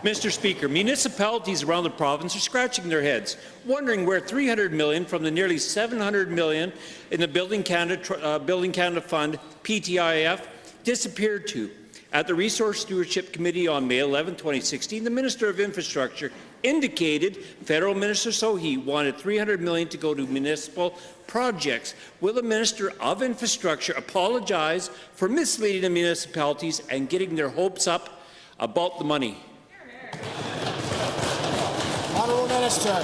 Mr. Speaker, municipalities around the province are scratching their heads, wondering where $300 million from the nearly $700 million in the Building Canada Fund, PTIF, disappeared to. At the Resource Stewardship Committee on May 11, 2016, the Minister of Infrastructure indicated Federal Minister Sohi wanted $300 million to go to municipal projects. Will the Minister of Infrastructure apologize for misleading the municipalities and getting their hopes up about the money? Honourable Minister.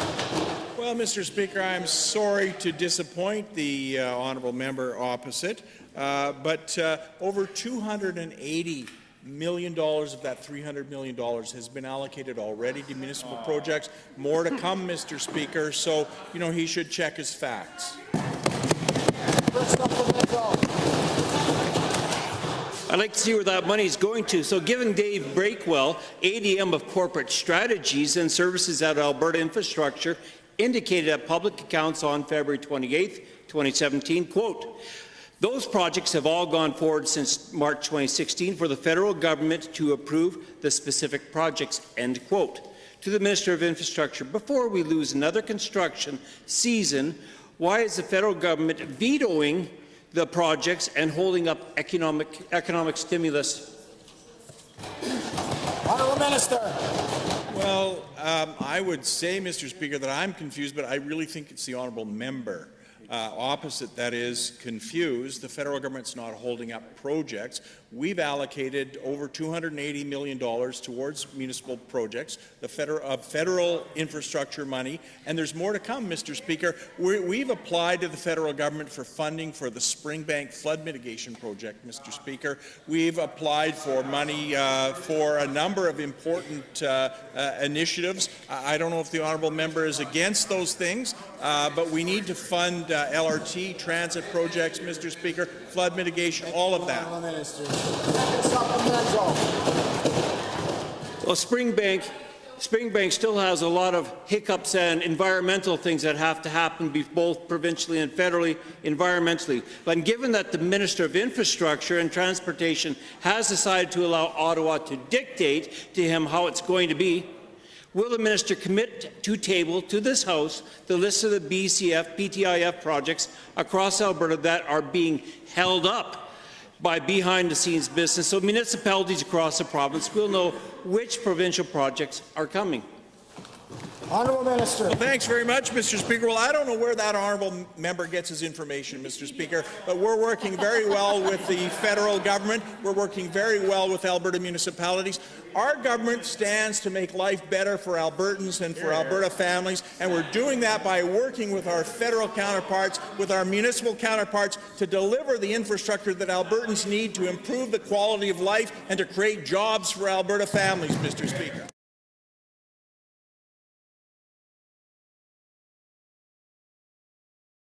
Well, Mr. Speaker, I'm sorry to disappoint the honourable member opposite, but over $280 million of that $300 million has been allocated already to municipal projects. More to come, Mr. Speaker, so, he should check his facts. I'd like to see where that money is going to. So given Dave Breakwell, ADM of Corporate Strategies and Services at Alberta Infrastructure, indicated at Public Accounts on February 28, 2017, quote, "Those projects have all gone forward since March 2016 for the federal government to approve the specific projects," end quote. To the Minister of Infrastructure, before we lose another construction season, why is the federal government vetoing the projects and holding up economic stimulus? Honourable Minister. Well, I would say, Mr. Speaker, that I'm confused, but I really think it's the honourable member opposite that is confused. The federal government's not holding up projects. We've allocated over $280 million towards municipal projects, the federal infrastructure money, and there's more to come, Mr. Speaker. We've applied to the federal government for funding for the Springbank flood mitigation project, Mr. Speaker. We've applied for money for a number of important initiatives. I don't know if the honourable member is against those things, but we need to fund LRT, transit projects, Mr. Speaker, flood mitigation, all of that. Well, Springbank still has a lot of hiccups and environmental things that have to happen both provincially and federally environmentally. But given that the Minister of Infrastructure and Transportation has decided to allow Ottawa to dictate to him how it's going to be, will the minister commit to table to this House the list of the BCF, PTIF projects across Alberta that are being held up by behind-the-scenes business, so municipalities across the province will know which provincial projects are coming? Honourable Minister. Well, thanks very much, Mr. Speaker. Well, I don't know where that honourable member gets his information, Mr. Speaker, but we're working very well with the federal government. We're working very well with Alberta municipalities. Our government stands to make life better for Albertans and for Alberta families, and we're doing that by working with our federal counterparts, with our municipal counterparts, to deliver the infrastructure that Albertans need to improve the quality of life and to create jobs for Alberta families, Mr. Speaker.